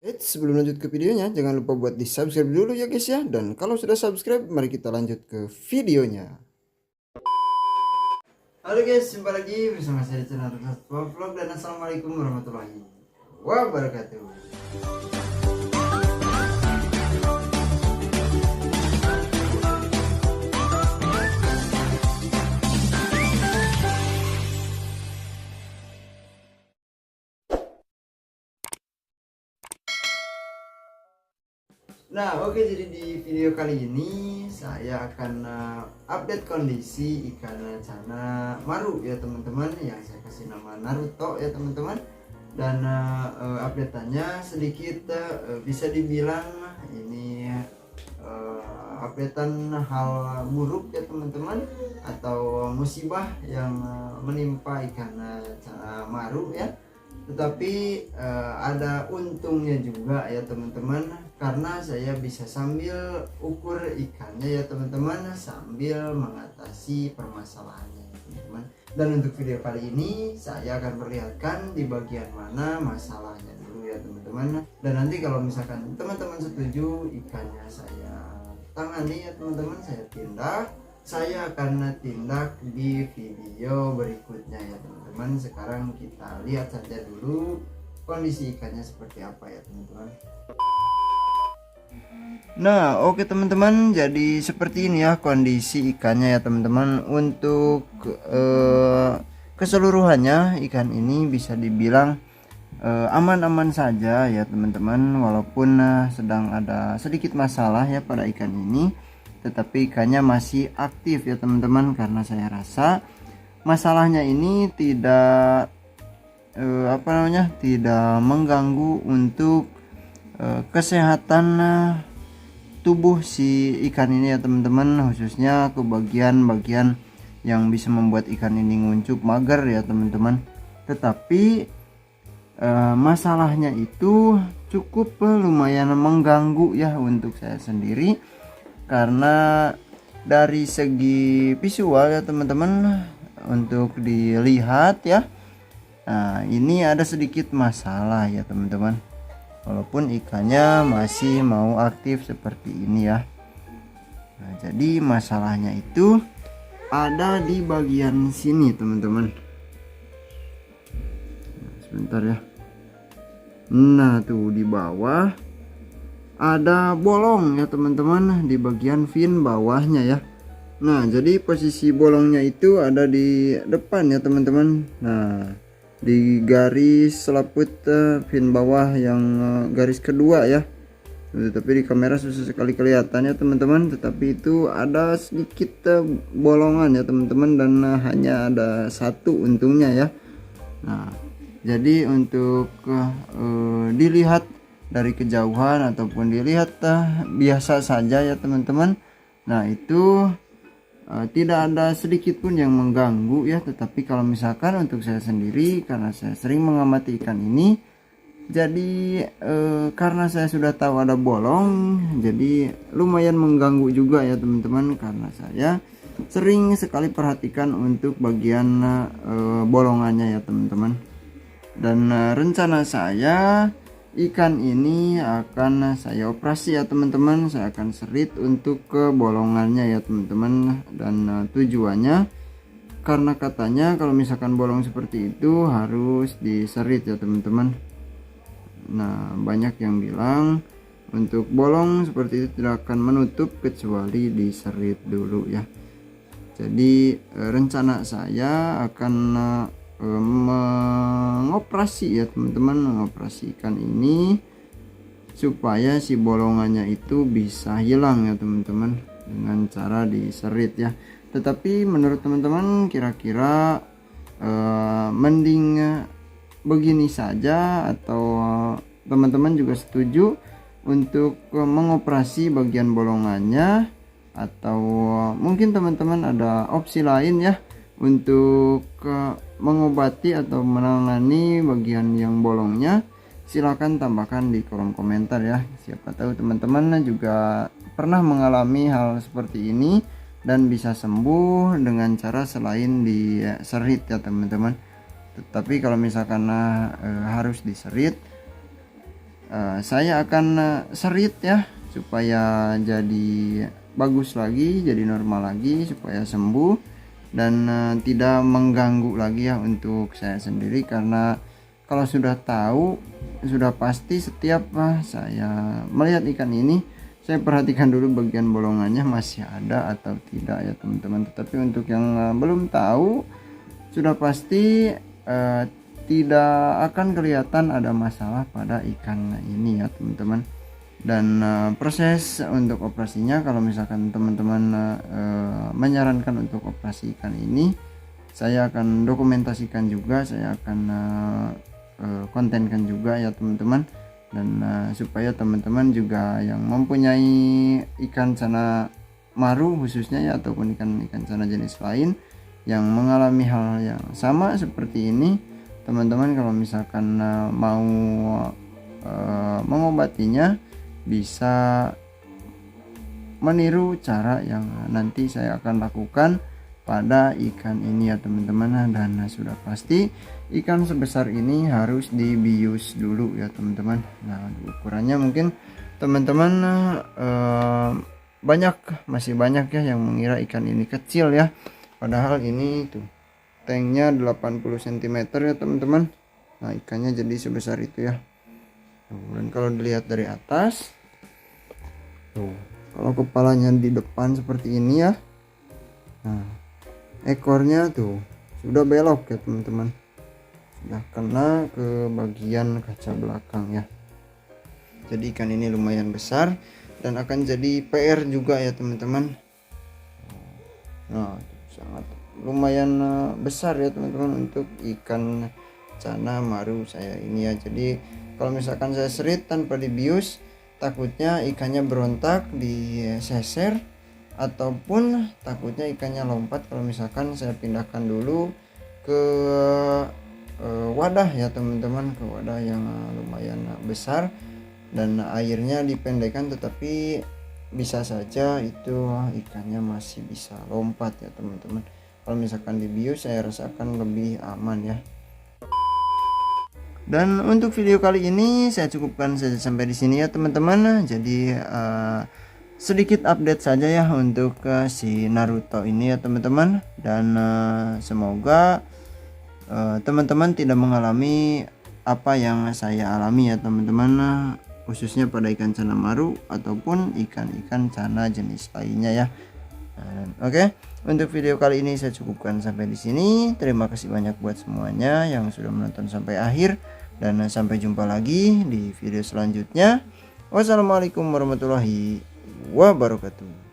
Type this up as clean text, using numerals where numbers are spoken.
Sebelum lanjut ke videonya, jangan lupa buat di subscribe dulu ya guys ya. Dan kalau sudah subscribe, mari kita lanjut ke videonya. Halo guys, jumpa lagi bersama saya di channel Vlog dan assalamualaikum warahmatullahi wabarakatuh. Nah oke, jadi di video kali ini saya akan update kondisi ikan cana maru ya teman-teman, yang saya kasih nama Naruto ya teman-teman. Dan updateannya sedikit bisa dibilang ini updatean hal buruk ya teman-teman, atau musibah yang menimpa ikan cana maru ya. Tetapi ada untungnya juga ya teman-teman, karena saya bisa sambil ukur ikannya ya teman-teman, sambil mengatasi permasalahannya ya teman-teman. Dan untuk video kali ini saya akan perlihatkan di bagian mana masalahnya dulu ya teman-teman. Dan nanti kalau misalkan teman-teman setuju ikannya saya tangani ya teman-teman, saya akan tindak di video berikutnya ya teman-teman. Sekarang kita lihat saja dulu kondisi ikannya seperti apa ya teman-teman. Nah oke teman-teman, jadi seperti ini ya kondisi ikannya ya teman-teman. Untuk keseluruhannya ikan ini bisa dibilang aman-aman saja ya teman-teman, walaupun sedang ada sedikit masalah ya pada ikan ini, tetapi ikannya masih aktif ya teman-teman, karena saya rasa masalahnya ini tidak tidak mengganggu untuk kesehatan tubuh si ikan ini ya teman-teman, khususnya ke bagian-bagian yang bisa membuat ikan ini nguncup mager ya teman-teman. Tetapi masalahnya itu cukup lumayan mengganggu ya untuk saya sendiri, karena dari segi visual ya teman-teman, untuk dilihat ya, nah ini ada sedikit masalah ya teman-teman, walaupun ikannya masih mau aktif seperti ini ya. Nah, jadi masalahnya itu ada di bagian sini teman-teman. Sebentar ya. Nah tuh di bawah ada bolong ya teman-teman, di bagian fin bawahnya ya. Nah jadi posisi bolongnya itu ada di depan ya teman-teman. Nah di garis selaput fin bawah yang garis kedua ya. Tapi di kamera susah sekali kelihatannya teman-teman, tetapi itu ada sedikit bolongan ya teman-teman, dan hanya ada satu untungnya ya. Nah jadi untuk dilihat dari kejauhan ataupun dilihat biasa saja ya teman-teman, nah itu tidak ada sedikit pun yang mengganggu ya. Tetapi kalau misalkan untuk saya sendiri, karena saya sering mengamati ikan ini, jadi karena saya sudah tahu ada bolong, jadi lumayan mengganggu juga ya teman-teman, karena saya sering sekali perhatikan untuk bagian bolongannya ya teman-teman. Dan rencana saya, ikan ini akan saya operasi ya teman-teman. Saya akan serit untuk ke bolongannya ya teman-teman. Dan tujuannya, karena katanya kalau misalkan bolong seperti itu harus diserit ya teman-teman. Nah banyak yang bilang untuk bolong seperti itu tidak akan menutup kecuali diserit dulu ya. Jadi rencana saya akan mengoperasi ya teman-teman, mengoperasi ikan ini supaya si bolongannya itu bisa hilang ya teman-teman, dengan cara diserit ya. Tetapi menurut teman-teman kira-kira mending begini saja, atau teman-teman juga setuju untuk mengoperasi bagian bolongannya, atau mungkin teman-teman ada opsi lain ya untuk mengobati atau menangani bagian yang bolongnya? Silahkan tambahkan di kolom komentar ya. Siapa tahu teman-teman juga pernah mengalami hal seperti ini dan bisa sembuh dengan cara selain diserit ya teman-teman. Tetapi kalau misalkan harus diserit, saya akan serit ya supaya jadi bagus lagi, jadi normal lagi, supaya sembuh dan tidak mengganggu lagi ya untuk saya sendiri. Karena kalau sudah tahu, sudah pasti setiap saya melihat ikan ini, saya perhatikan dulu bagian bolongannya masih ada atau tidak ya teman-teman. Tetapi untuk yang belum tahu, sudah pasti tidak akan kelihatan ada masalah pada ikan ini ya teman-teman. Dan proses untuk operasinya, kalau misalkan teman-teman menyarankan untuk operasi ikan ini, saya akan dokumentasikan juga, saya akan kontenkan juga ya teman-teman. Dan supaya teman-teman juga yang mempunyai ikan cana maru khususnya ya, ataupun ikan cana jenis lain yang mengalami hal yang sama seperti ini, teman-teman kalau misalkan mau mengobatinya, bisa meniru cara yang nanti saya akan lakukan pada ikan ini ya teman-teman. Dan sudah pasti ikan sebesar ini harus dibius dulu ya teman-teman. Nah, ukurannya mungkin teman-teman masih banyak ya yang mengira ikan ini kecil ya, padahal ini tuh tanknya 80 cm ya teman-teman. Nah, ikannya jadi sebesar itu ya. Dan kalau dilihat dari atas tuh, kalau kepalanya di depan seperti ini ya, nah ekornya tuh sudah belok ya teman-teman, sudah kena ke bagian kaca belakang ya. Jadi ikan ini lumayan besar dan akan jadi PR juga ya teman-teman. Nah, sangat lumayan besar ya teman-teman untuk ikan cana maru saya ini ya. Jadi kalau misalkan saya serit tanpa dibius, takutnya ikannya berontak, diseser, ataupun takutnya ikannya lompat kalau misalkan saya pindahkan dulu ke wadah ya teman-teman, ke wadah yang lumayan besar dan airnya dipendekkan, tetapi bisa saja itu ikannya masih bisa lompat ya teman-teman. Kalau misalkan dibius, saya rasakan lebih aman ya. Dan untuk video kali ini saya cukupkan saja sampai di sini ya teman-teman. Jadi sedikit update saja ya untuk si Naruto ini ya teman-teman. Dan semoga teman-teman tidak mengalami apa yang saya alami ya teman-teman, khususnya pada ikan cana maru ataupun ikan-ikan cana jenis lainnya ya. Oke, untuk video kali ini saya cukupkan sampai di sini. Terima kasih banyak buat semuanya yang sudah menonton sampai akhir, dan sampai jumpa lagi di video selanjutnya. Wassalamualaikum warahmatullahi wabarakatuh.